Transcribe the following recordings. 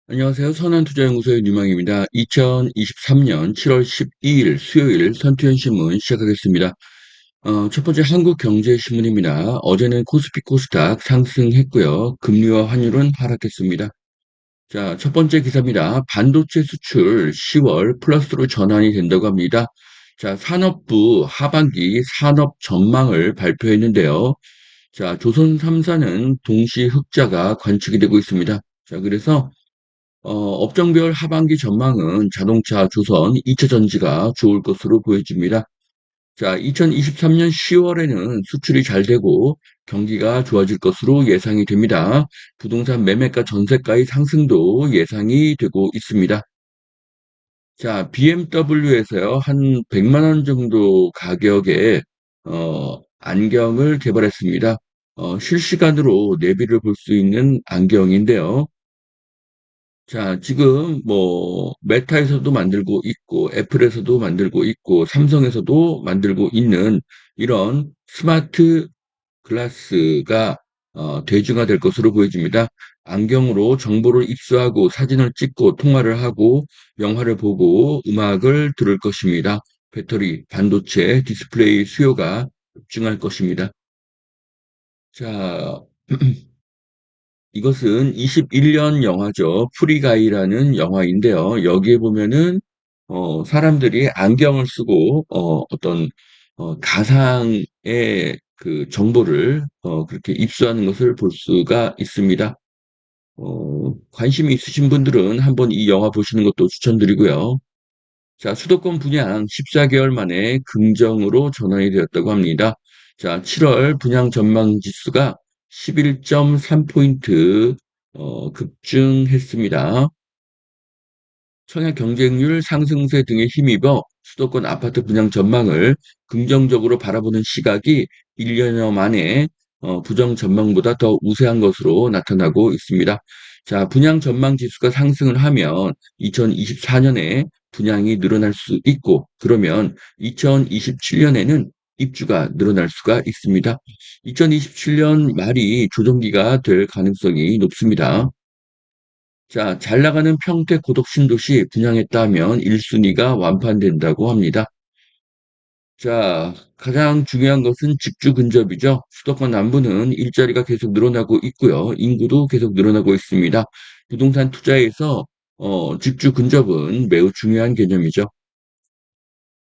안녕하세요. 선한투자연구소의 유망입니다. 2023년 7월 12일 수요일 선투연신문 시작하겠습니다. 첫 번째 한국경제신문입니다. 어제는 코스피 코스닥 상승했고요. 금리와 환율은 하락했습니다. 자, 첫 번째 기사입니다. 반도체 수출 10월 플러스로 전환이 된다고 합니다. 자, 산업부 하반기 산업 전망을 발표했는데요. 자, 조선 3사는 동시 흑자가 관측이 되고 있습니다. 자, 그래서 업종별 하반기 전망은 자동차, 조선, 2차 전지가 좋을 것으로 보여집니다. 자, 2023년 10월에는 수출이 잘 되고 경기가 좋아질 것으로 예상이 됩니다. 부동산 매매가 전세가의 상승도 예상이 되고 있습니다. 자, BMW에서요, 한 100만 원 정도 가격에 안경을 개발했습니다. 실시간으로 내비를 볼 수 있는 안경인데요. 자, 지금 뭐 메타에서도 만들고 있고 애플에서도 만들고 있고 삼성에서도 만들고 있는 이런 스마트 글라스가 대중화될 것으로 보여집니다. 안경으로 정보를 입수하고 사진을 찍고 통화를 하고 영화를 보고 음악을 들을 것입니다. 배터리, 반도체, 디스플레이 수요가 급증할 것입니다. 자, 이것은 21년 영화죠. 프리가이라는 영화인데요. 여기에 보면은 사람들이 안경을 쓰고 어떤 가상의 그 정보를 그렇게 입수하는 것을 볼 수가 있습니다. 관심이 있으신 분들은 한번 이 영화 보시는 것도 추천드리고요. 자, 수도권 분양 14개월 만에 긍정으로 전환이 되었다고 합니다. 자, 7월 분양 전망 지수가 11.3포인트 급증했습니다. 청약 경쟁률 상승세 등에 힘입어 수도권 아파트 분양 전망을 긍정적으로 바라보는 시각이 1년여 만에 부정 전망보다 더 우세한 것으로 나타나고 있습니다. 자, 분양 전망 지수가 상승을 하면 2024년에 분양이 늘어날 수 있고, 그러면 2027년에는 입주가 늘어날 수가 있습니다. 2027년 말이 조정기가 될 가능성이 높습니다. 자, 잘 나가는 평택 고덕 신도시 분양했다 하면 1순위가 완판된다고 합니다. 자, 가장 중요한 것은 직주 근접이죠. 수도권 남부는 일자리가 계속 늘어나고 있고요. 인구도 계속 늘어나고 있습니다. 부동산 투자에서 직주 근접은 매우 중요한 개념이죠.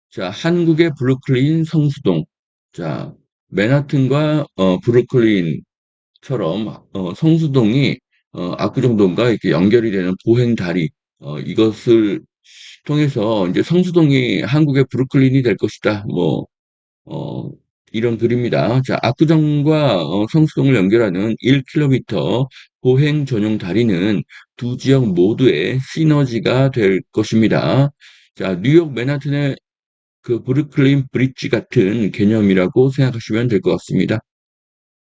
자, 한국의 브루클린 성수동. 자, 맨하튼과 브루클린 처럼 성수동이 압구정동과 이렇게 연결이 되는 보행 다리 이것을 통해서 이제 성수동이 한국의 브루클린이 될 것이다. 뭐 어, 이런 글입니다. 자, 압구정과 성수동을 연결하는 1km 보행 전용 다리는 두 지역 모두의 시너지가 될 것입니다. 자, 뉴욕 맨하튼의 그 브루클린 브릿지 같은 개념이라고 생각하시면 될 것 같습니다.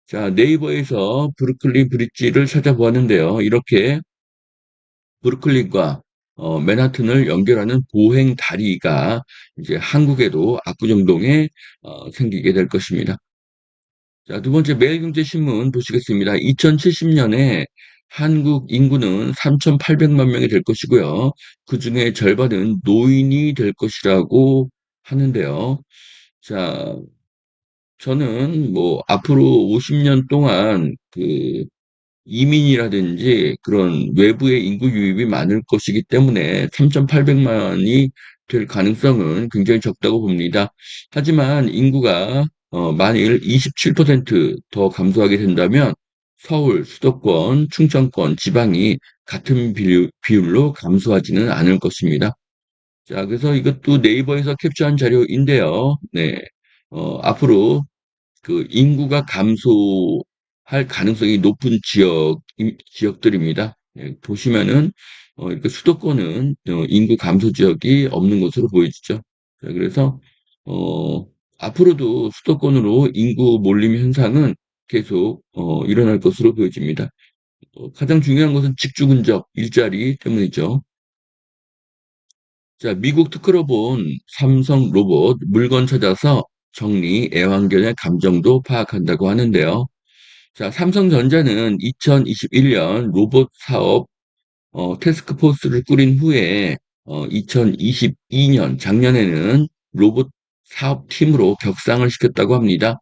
자, 네이버에서 브루클린 브릿지를 찾아보았는데요. 이렇게 브루클린과 맨하튼을 연결하는 보행 다리가 이제 한국에도 압구정동에 생기게 될 것입니다. 자, 두 번째 매일경제신문 보시겠습니다. 2070년에 한국 인구는 3,800만 명이 될 것이고요. 그 중에 절반은 노인이 될 것이라고 하는데요. 자, 저는 뭐 앞으로 50년 동안 그 이민이라든지 그런 외부의 인구 유입이 많을 것이기 때문에 3,800만이 될 가능성은 굉장히 적다고 봅니다. 하지만 인구가 만일 27%더 감소하게 된다면 서울, 수도권, 충청권, 지방이 같은 비율로 감소하지는 않을 것입니다. 자, 그래서 이것도 네이버에서 캡처한 자료인데요. 네. 앞으로 그 인구가 감소할 가능성이 높은 지역들입니다. 예, 보시면은 이렇게 수도권은 인구 감소 지역이 없는 것으로 보이죠. 자, 그래서 어, 앞으로도 수도권으로 인구 몰림 현상은 계속 일어날 것으로 보여집니다. 가장 중요한 것은 직주 근접 일자리 때문이죠. 자, 미국 특허로 본 삼성 로봇 물건 찾아서 정리, 애완견의 감정도 파악한다고 하는데요. 자, 삼성전자는 2021년 로봇 사업 태스크포스를 꾸린 후에 2022년 작년에는 로봇 사업팀으로 격상을 시켰다고 합니다.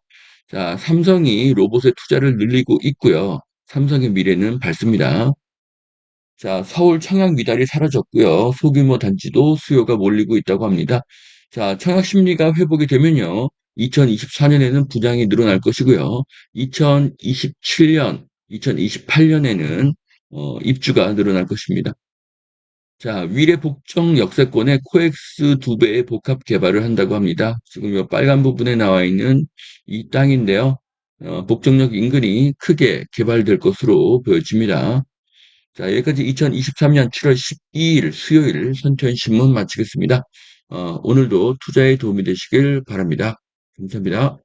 자, 삼성이 로봇에 투자를 늘리고 있고요. 삼성의 미래는 밝습니다. 자, 서울 청약 미달이 사라졌고요. 소규모 단지도 수요가 몰리고 있다고 합니다. 자, 청약 심리가 회복이 되면요. 2024년에는 분양이 늘어날 것이고요. 2027년, 2028년에는 입주가 늘어날 것입니다. 자, 위례 복정 역세권에 코엑스 2배의 복합 개발을 한다고 합니다. 지금 이 빨간 부분에 나와 있는 이 땅인데요. 복정역 인근이 크게 개발될 것으로 보여집니다. 자, 여기까지 2023년 7월 12일 수요일 선천신문 마치겠습니다. 오늘도 투자에 도움이 되시길 바랍니다. 감사합니다.